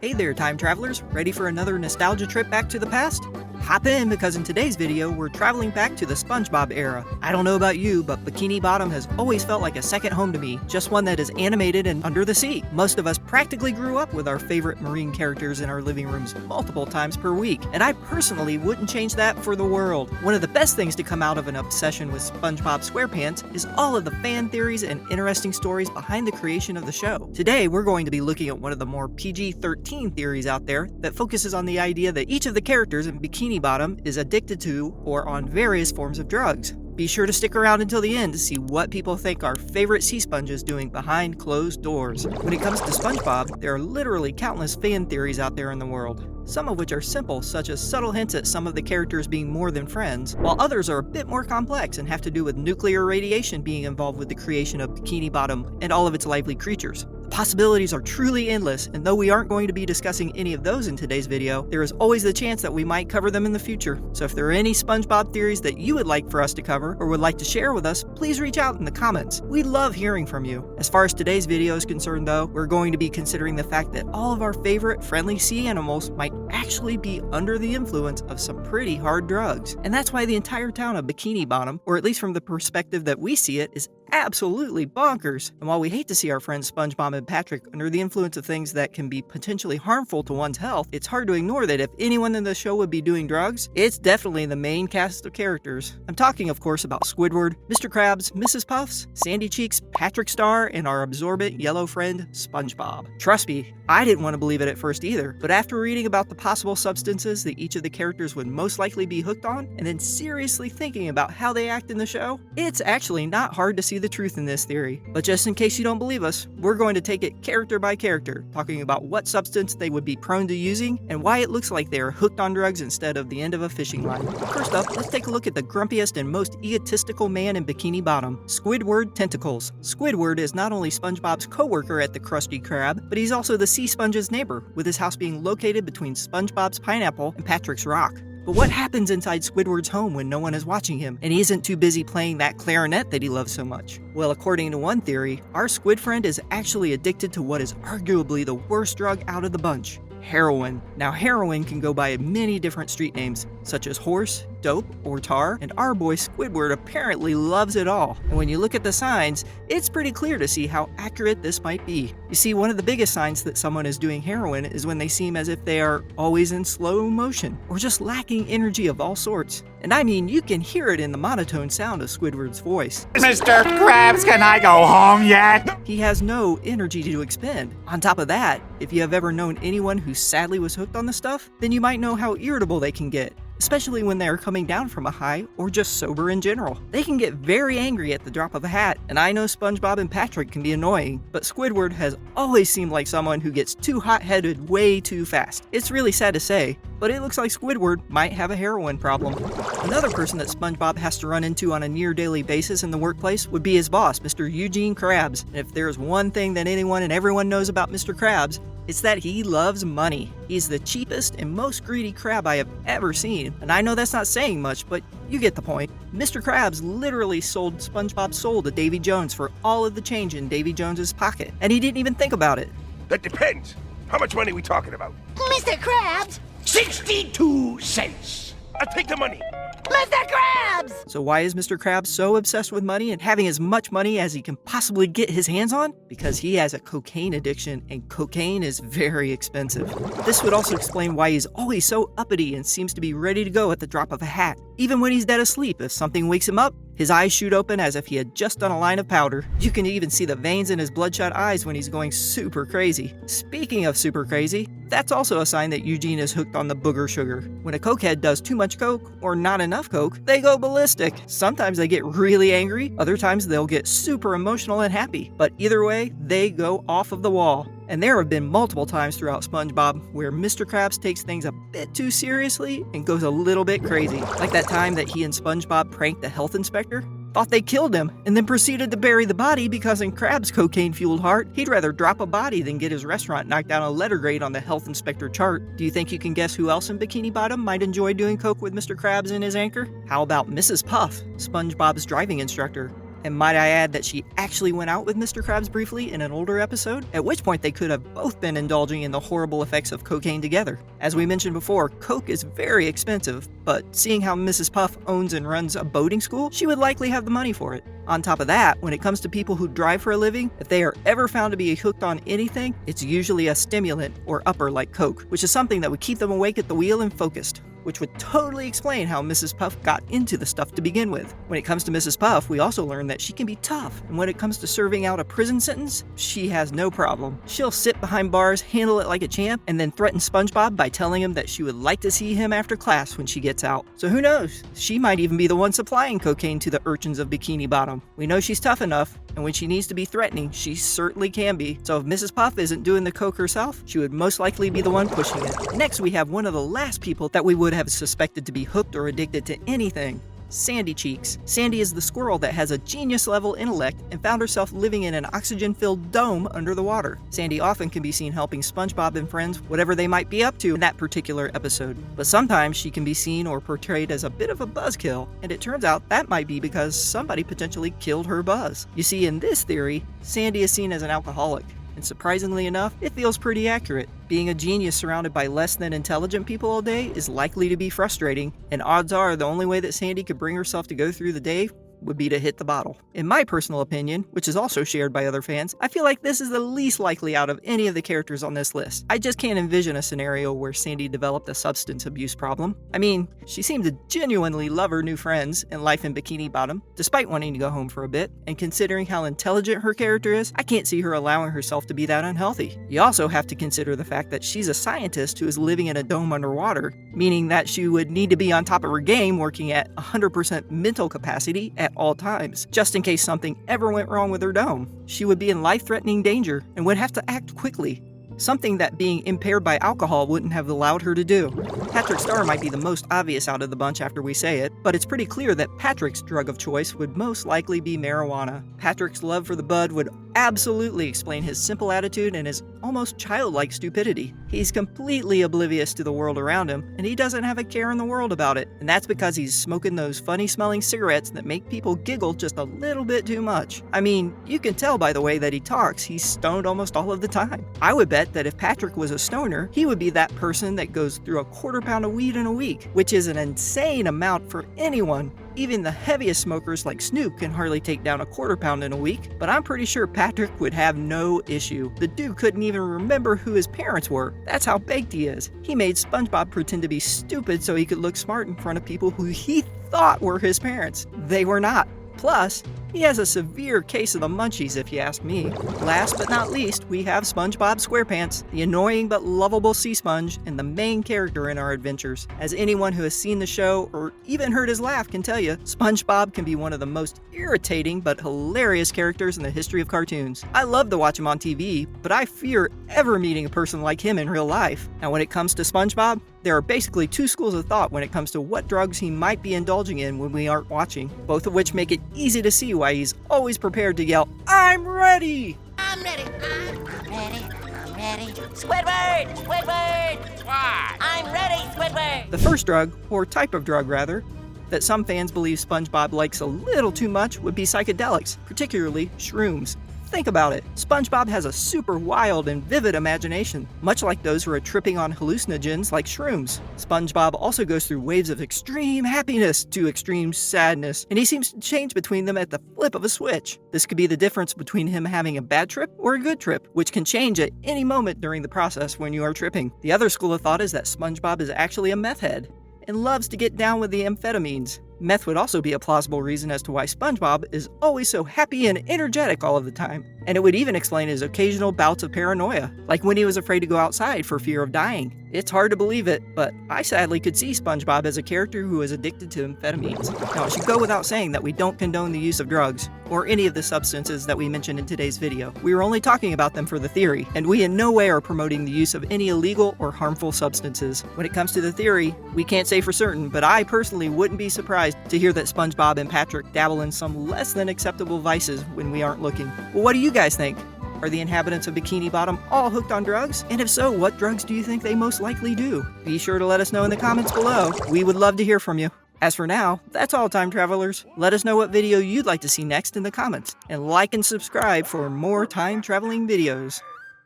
Hey there, time travelers! Ready for another nostalgia trip back to the past? Hop in, because in today's video, we're traveling back to the Spongebob era. I don't know about you, but Bikini Bottom has always felt like a second home to me, just one that is animated and under the sea. Most of us practically grew up with our favorite marine characters in our living rooms multiple times per week, and I personally wouldn't change that for the world. One of the best things to come out of an obsession with Spongebob SquarePants is all of the fan theories and interesting stories behind the creation of the show. Today, we're going to be looking at one of the more PG-13 theories out there that focuses on the idea that each of the characters in Bikini Bottom is addicted to or on various forms of drugs. Be sure to stick around until the end to see what people think our favorite sea sponge is doing behind closed doors. When it comes to SpongeBob, there are literally countless fan theories out there in the world, some of which are simple, such as subtle hints at some of the characters being more than friends, while others are a bit more complex and have to do with nuclear radiation being involved with the creation of Bikini Bottom and all of its lively creatures. The possibilities are truly endless, and though we aren't going to be discussing any of those in today's video, there is always the chance that we might cover them in the future. So if there are any SpongeBob theories that you would like for us to cover or would like to share with us, please reach out in the comments. We love hearing from you. As far as today's video is concerned though, we're going to be considering the fact that all of our favorite friendly sea animals might actually be under the influence of some pretty hard drugs. And that's why the entire town of Bikini Bottom, or at least from the perspective that we see it, is absolutely bonkers. And while we hate to see our friends SpongeBob and Patrick under the influence of things that can be potentially harmful to one's health, it's hard to ignore that if anyone in the show would be doing drugs, it's definitely the main cast of characters. I'm talking, of course, about Squidward, Mr. Krabs, Mrs. Puffs, Sandy Cheeks, Patrick Starr, and our absorbent yellow friend, SpongeBob. Trust me, I didn't want to believe it at first either, but after reading about the possible substances that each of the characters would most likely be hooked on, and then seriously thinking about how they act in the show, it's actually not hard to see the truth in this theory. But just in case you don't believe us, we're going to take it character by character, talking about what substance they would be prone to using and why it looks like they are hooked on drugs instead of the end of a fishing line. First up, let's take a look at the grumpiest and most egotistical man in Bikini Bottom, Squidward Tentacles. Squidward is not only SpongeBob's co-worker at the Krusty Krab, but he's also the sea sponge's neighbor, with his house being located between SpongeBob's pineapple and Patrick's rock. But what happens inside Squidward's home when no one is watching him, and he isn't too busy playing that clarinet that he loves so much? Well, according to one theory, our squid friend is actually addicted to what is arguably the worst drug out of the bunch: heroin. Now, heroin can go by many different street names, such as horse, dope, or tar, and our boy Squidward apparently loves it all. And when you look at the signs, it's pretty clear to see how accurate this might be. You see, one of the biggest signs that someone is doing heroin is when they seem as if they are always in slow motion, or just lacking energy of all sorts. And I mean, you can hear it in the monotone sound of Squidward's voice. Mr. Krabs, can I go home yet? He has no energy to expend. On top of that, if you have ever known anyone who sadly was hooked on the stuff, then you might know how irritable they can get, especially when they are coming down from a high or just sober in general. They can get very angry at the drop of a hat, and I know SpongeBob and Patrick can be annoying, but Squidward has always seemed like someone who gets too hot-headed way too fast. It's really sad to say, but it looks like Squidward might have a heroin problem. Another person that SpongeBob has to run into on a near-daily basis in the workplace would be his boss, Mr. Eugene Krabs. And if there's one thing that anyone and everyone knows about Mr. Krabs, it's that he loves money. He's the cheapest and most greedy crab I have ever seen. And I know that's not saying much, but you get the point. Mr. Krabs literally sold SpongeBob's soul to Davy Jones for all of the change in Davy Jones's pocket. And he didn't even think about it. That depends. How much money are we talking about? Mr. Krabs! 62 cents. I'll take the money. Mr. Krabs! So why is Mr. Krabs so obsessed with money and having as much money as he can possibly get his hands on? Because he has a cocaine addiction, and cocaine is very expensive. This would also explain why he's always so uppity and seems to be ready to go at the drop of a hat. Even when he's dead asleep, if something wakes him up, his eyes shoot open as if he had just done a line of powder. You can even see the veins in his bloodshot eyes when he's going super crazy. Speaking of super crazy, that's also a sign that Eugene is hooked on the booger sugar. When a cokehead does too much coke, or not enough coke, they go ballistic. Sometimes they get really angry, other times they'll get super emotional and happy. But either way, they go off of the wall. And there have been multiple times throughout SpongeBob where Mr. Krabs takes things a bit too seriously and goes a little bit crazy. Like that time that he and SpongeBob pranked the health inspector. Thought they killed him, and then proceeded to bury the body because in Krabs' cocaine-fueled heart, he'd rather drop a body than get his restaurant knocked down a letter grade on the health inspector chart. Do you think you can guess who else in Bikini Bottom might enjoy doing coke with Mr. Krabs and his anchor? How about Mrs. Puff, SpongeBob's driving instructor? And might I add that she actually went out with Mr. Krabs briefly in an older episode, at which point they could have both been indulging in the horrible effects of cocaine together. As we mentioned before, coke is very expensive, but seeing how Mrs. Puff owns and runs a boating school, she would likely have the money for it. On top of that, when it comes to people who drive for a living, if they are ever found to be hooked on anything, it's usually a stimulant or upper like coke, which is something that would keep them awake at the wheel and focused, which would totally explain how Mrs. Puff got into the stuff to begin with. When it comes to Mrs. Puff, we also learn that she can be tough, and when it comes to serving out a prison sentence, she has no problem. She'll sit behind bars, handle it like a champ, and then threaten SpongeBob by telling him that she would like to see him after class when she gets out. So who knows? She might even be the one supplying cocaine to the urchins of Bikini Bottom. We know she's tough enough, and when she needs to be threatening, she certainly can be. So if Mrs. Puff isn't doing the coke herself, she would most likely be the one pushing it. Next, we have one of the last people that we would have suspected to be hooked or addicted to anything. Sandy Cheeks. Sandy is the squirrel that has a genius-level intellect and found herself living in an oxygen-filled dome under the water. Sandy often can be seen helping SpongeBob and friends, whatever they might be up to in that particular episode. But sometimes she can be seen or portrayed as a bit of a buzzkill, and it turns out that might be because somebody potentially killed her buzz. You see, in this theory, Sandy is seen as an alcoholic. And surprisingly enough, it feels pretty accurate. Being a genius surrounded by less than intelligent people all day is likely to be frustrating, and odds are the only way that Sandy could bring herself to go through the day would be to hit the bottle. In my personal opinion, which is also shared by other fans, I feel like this is the least likely out of any of the characters on this list. I just can't envision a scenario where Sandy developed a substance abuse problem. I mean, she seemed to genuinely love her new friends and life in Bikini Bottom, despite wanting to go home for a bit, and considering how intelligent her character is, I can't see her allowing herself to be that unhealthy. You also have to consider the fact that she's a scientist who is living in a dome underwater, meaning that she would need to be on top of her game working at 100% mental capacity at all times, just in case something ever went wrong with her dome. She would be in life-threatening danger and would have to act quickly, something that being impaired by alcohol wouldn't have allowed her to do. Patrick Starr might be the most obvious out of the bunch after we say it, but it's pretty clear that Patrick's drug of choice would most likely be marijuana. Patrick's love for the bud would absolutely explain his simple attitude and his almost childlike stupidity. He's completely oblivious to the world around him, and he doesn't have a care in the world about it. And that's because he's smoking those funny-smelling cigarettes that make people giggle just a little bit too much. I mean, you can tell by the way that he talks, he's stoned almost all of the time. I would bet that if Patrick was a stoner, he would be that person that goes through a quarter pound of weed in a week, which is an insane amount for anyone. Even the heaviest smokers like Snoop can hardly take down a quarter pound in a week, but I'm pretty sure Patrick would have no issue. The dude couldn't even remember who his parents were. That's how baked he is. He made SpongeBob pretend to be stupid so he could look smart in front of people who he thought were his parents. They were not. Plus, he has a severe case of the munchies if you ask me. Last but not least, we have Spongebob SquarePants, the annoying but lovable sea sponge and the main character in our adventures. As anyone who has seen the show or even heard his laugh can tell you, SpongeBob can be one of the most irritating but hilarious characters in the history of cartoons. I love to watch him on TV, but I fear ever meeting a person like him in real life. Now when it comes to SpongeBob, there are basically two schools of thought when it comes to what drugs he might be indulging in when we aren't watching, both of which make it easy to see why he's always prepared to yell, "I'm ready!" I'm ready. I'm ready. I'm ready. Squidward! Squidward! What? I'm ready, Squidward! The first drug, or type of drug rather, that some fans believe SpongeBob likes a little too much would be psychedelics, particularly shrooms. Think about it. SpongeBob has a super wild and vivid imagination, much like those who are tripping on hallucinogens like shrooms. SpongeBob also goes through waves of extreme happiness to extreme sadness, and he seems to change between them at the flip of a switch. This could be the difference between him having a bad trip or a good trip, which can change at any moment during the process when you are tripping. The other school of thought is that SpongeBob is actually a meth head and loves to get down with the amphetamines. Meth would also be a plausible reason as to why SpongeBob is always so happy and energetic all of the time. And it would even explain his occasional bouts of paranoia, like when he was afraid to go outside for fear of dying. It's hard to believe it, but I sadly could see SpongeBob as a character who is addicted to amphetamines. Now, it should go without saying that we don't condone the use of drugs, or any of the substances that we mentioned in today's video. We are only talking about them for the theory, and we in no way are promoting the use of any illegal or harmful substances. When it comes to the theory, we can't say for certain, but I personally wouldn't be surprised to hear that SpongeBob and Patrick dabble in some less than acceptable vices when we aren't looking. Well, what do you guys think? Are the inhabitants of Bikini Bottom all hooked on drugs? And if so, what drugs do you think they most likely do? Be sure to let us know in the comments below. We would love to hear from you. As for now, that's all, time travelers. Let us know what video you'd like to see next in the comments, and like and subscribe for more time traveling videos.